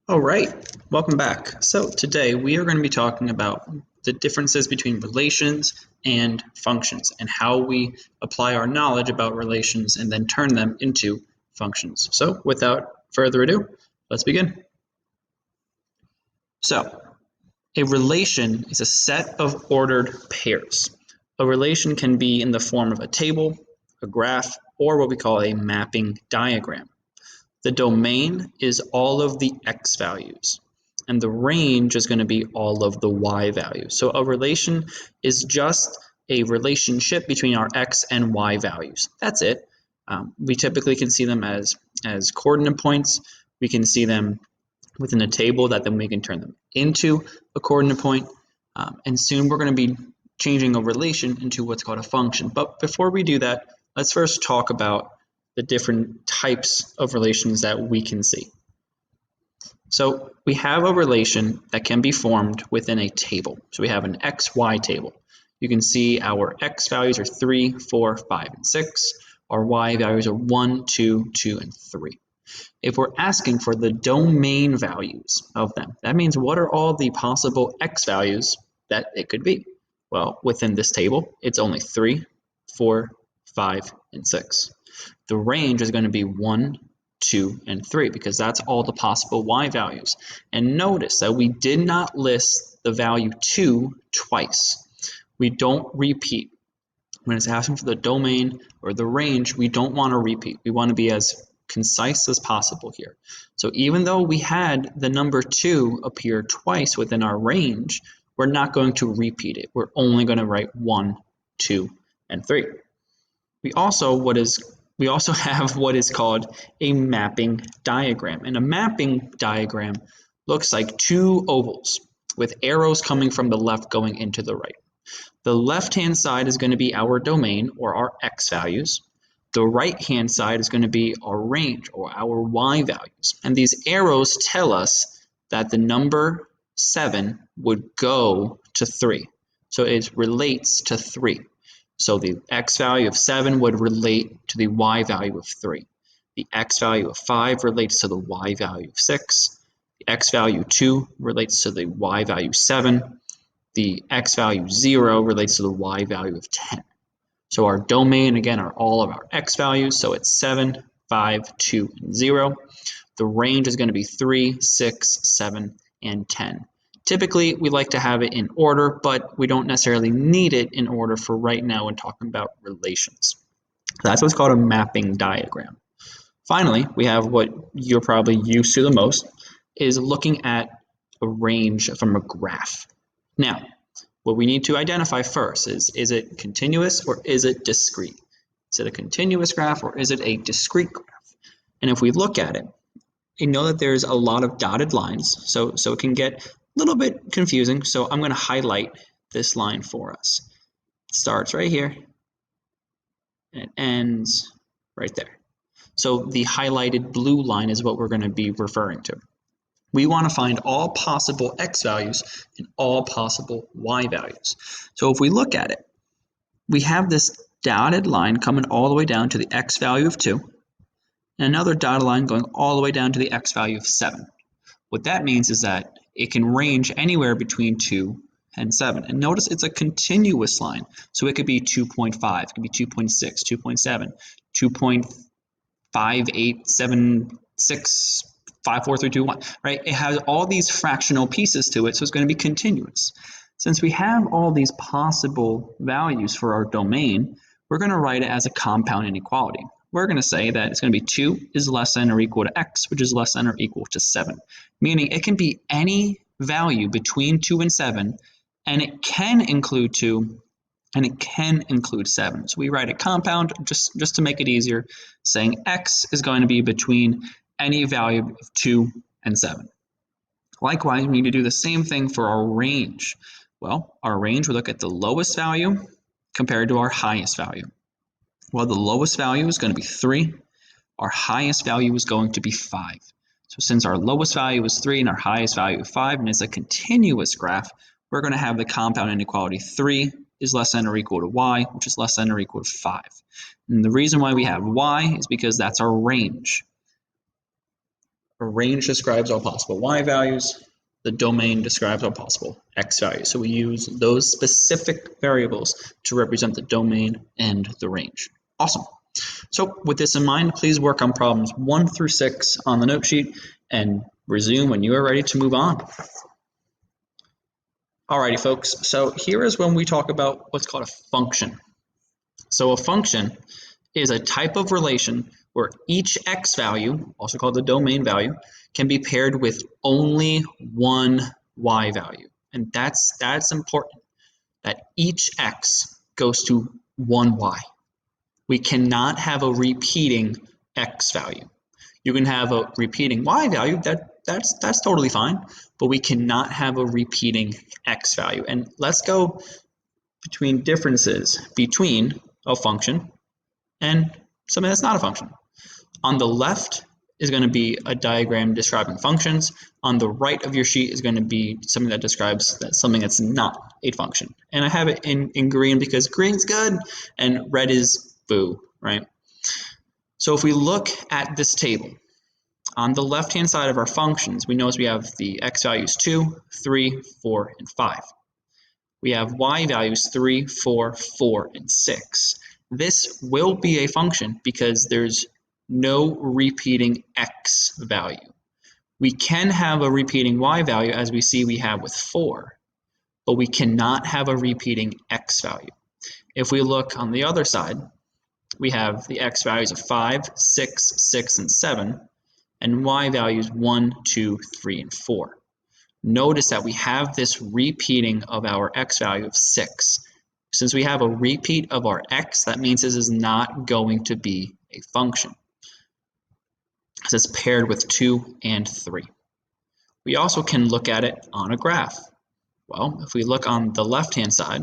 All right, welcome back. So today we are going to be talking about the differences between relations and functions and how we apply our knowledge about relations and then turn them into functions. So without further ado, let's begin. So a relation is a set of ordered pairs. A relation can be in the form of a table, a graph, or what we call a mapping diagram. The domain is all of the x values, and the range is going to be all of the y values. So a relation is just a relationship between our x and y values. That's it. We typically can see them as coordinate points. We can see them within a table that then we can turn them into a coordinate point. And soon we're going to be changing a relation into what's called a function. But before we do that, let's first talk about the different types of relations that we can see. So we have a relation that can be formed within a table. So we have an XY table. You can see our x values are 3, 4, 5, and 6. Our y values are 1, 2, 2, and 3. If we're asking for the domain values of them, that means what are all the possible x values that it could be? Well, within this table, it's only 3, 4, 5, and 6. The range is going to be 1, 2, and 3 because that's all the possible y values. And notice that we did not list the value 2 twice. We don't repeat. When it's asking for the domain or the range, we don't want to repeat. We want to be as concise as possible here. So even though we had the number 2 appear twice within our range, we're not going to repeat it. We're only going to write 1, 2, and 3. We also have what is called a mapping diagram. And a mapping diagram looks like two ovals with arrows coming from the left going into the right. The left-hand side is going to be our domain or our x values. The right-hand side is going to be our range or our y values. And these arrows tell us that the number 7 would go to 3. So it relates to 3. So the x value of 7 would relate to the y value of 3. The x value of 5 relates to the y value of 6. The x value 2 relates to the y value 7. The x value 0 relates to the y value of 10. So our domain, again, are all of our x values. So it's 7, 5, 2, and 0. The range is going to be 3, 6, 7, and 10. Typically, we like to have it in order, but we don't necessarily need it in order for right now when talking about relations. That's what's called a mapping diagram. Finally, we have what you're probably used to the most, is looking at a range from a graph. Now, what we need to identify first is it continuous or is it discrete? Is it a continuous graph or is it a discrete graph? And if we look at it, you know that there's a lot of dotted lines, so it can get a little bit confusing. So I'm going to highlight this line for us. It starts right here and it ends right there. So the highlighted blue line is what we're going to be referring to. We want to find all possible x values and all possible y values. So if we look at it, we have this dotted line coming all the way down to the x value of 2. And another dotted line going all the way down to the x value of 7. What that means is that it can range anywhere between 2 and 7. And notice it's a continuous line. So it could be 2.5, it could be 2.6, 2.7, 2.5876, 5, 4, 3, 2, 1, right? It has all these fractional pieces to it, so it's going to be continuous. Since we have all these possible values for our domain, we're going to write it as a compound inequality. We're going to say that it's going to be 2 is less than or equal to x, which is less than or equal to 7. Meaning it can be any value between 2 and 7, and it can include 2, and it can include 7. So we write a compound just to make it easier, saying x is going to be between any value of 2 and 7. Likewise, we need to do the same thing for our range. Well, our range, we look at the lowest value compared to our highest value. Well, the lowest value is going to be 3. Our highest value is going to be 5. So since our lowest value is 3 and our highest value is 5, and it's a continuous graph, we're going to have the compound inequality 3 is less than or equal to y, which is less than or equal to 5. And the reason why we have y is because that's our range. A range describes all possible y values. The domain describes all possible x values. So we use those specific variables to represent the domain and the range. Awesome. So with this in mind, please work on problems 1 through 6 on the note sheet and resume when you are ready to move on. Alrighty, folks. So here is when we talk about what's called a function. So a function is a type of relation where each x value, also called the domain value, can be paired with only one y value. And that's important, that each x goes to one y. We cannot have a repeating x value. You can have a repeating y value, that's totally fine, but we cannot have a repeating x value. And let's go between differences between a function and something that's not a function. On the left is going to be a diagram describing functions. On the right of your sheet is going to be something that describes something that's not a function. And I have it in green because green's good and red is boo, right? So if we look at this table, on the left-hand side of our functions, we notice we have the x values 2, 3, 4, and 5. We have y values 3, 4, 4, and 6. This will be a function because there's no repeating x value. We can have a repeating y value as we see we have with 4, but we cannot have a repeating x value. If we look on the other side, we have the x values of 5, 6, 6, and 7, and y values 1, 2, 3, and 4. Notice that we have this repeating of our x value of 6. Since we have a repeat of our x, that means this is not going to be a function. This is paired with 2 and 3. We also can look at it on a graph. Well, if we look on the left-hand side,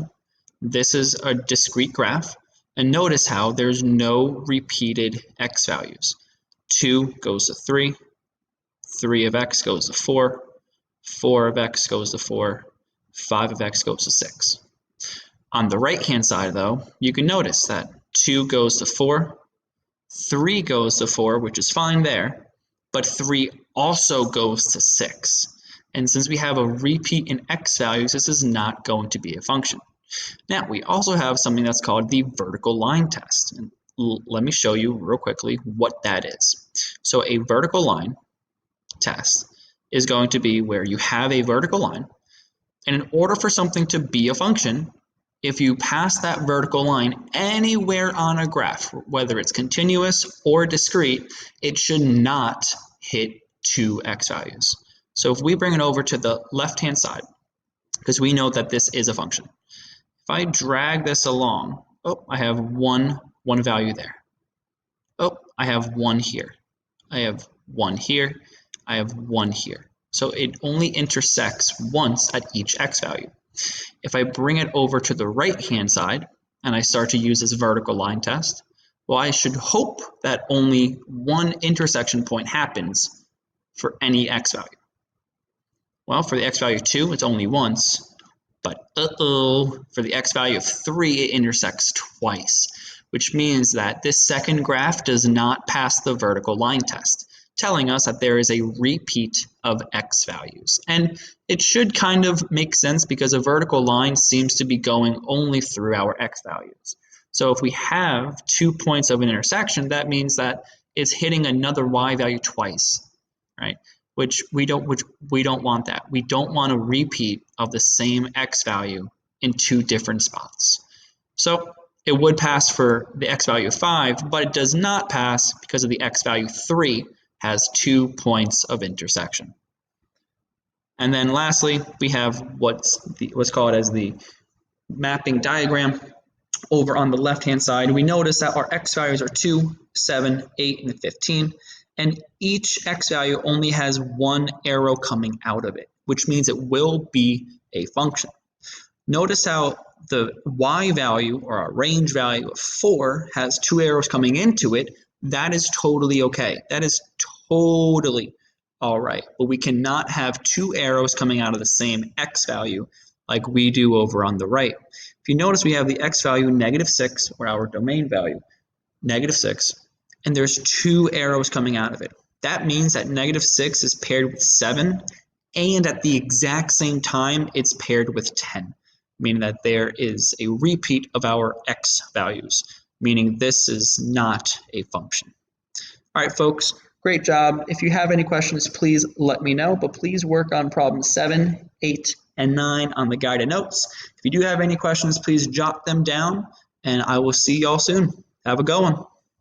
this is a discrete graph, and notice how there's no repeated x values. 2 goes to 3, 3 of x goes to 4, 4 of x goes to 4, 5 of x goes to 6. On the right-hand side, though, you can notice that 2 goes to 4, 3 goes to 4, which is fine there, but 3 also goes to 6. And since we have a repeat in x values, this is not going to be a function. Now, we also have something that's called the vertical line test. And let me show you real quickly what that is. So a vertical line test is going to be where you have a vertical line, and in order for something to be a function, if you pass that vertical line anywhere on a graph, whether it's continuous or discrete, it should not hit 2 x values. So if we bring it over to the left-hand side, because we know that this is a function, if I drag this along, oh, I have one value there. Oh, I have 1 here. I have 1 here. I have 1 here. So it only intersects once at each x value. If I bring it over to the right-hand side and I start to use this vertical line test, well, I should hope that only one intersection point happens for any x value. Well, for the x value of 2, it's only once, but for the x value of 3, it intersects twice, which means that this second graph does not pass the vertical line test, telling us that there is a repeat of x values. And it should kind of make sense because a vertical line seems to be going only through our x values. So if we have 2 points of an intersection, that means that it's hitting another y value twice, right? Which we don't want that. We don't want a repeat of the same x value in 2 different spots. So it would pass for the x value of 5, but it does not pass because of the x value 3 has 2 points of intersection. And then lastly, we have what's called as the mapping diagram. Over on the left-hand side, we notice that our x values are 2, 7, 8, and 15, and each x value only has 1 arrow coming out of it, which means it will be a function. Notice how the y value, or our range value of 4, has 2 arrows coming into it. That is totally okay. That is totally all right. But we cannot have 2 arrows coming out of the same x value like we do over on the right. If you notice, we have the x value -6, or our domain value, -6, and there's 2 arrows coming out of it. That means that -6 is paired with 7, and at the exact same time, it's paired with 10, meaning that there is a repeat of our x values, meaning this is not a function. All right, folks, great job. If you have any questions, please let me know, but please work on problems 7, 8, and 9 on the guided notes. If you do have any questions, please jot them down, and I will see y'all soon. Have a good one.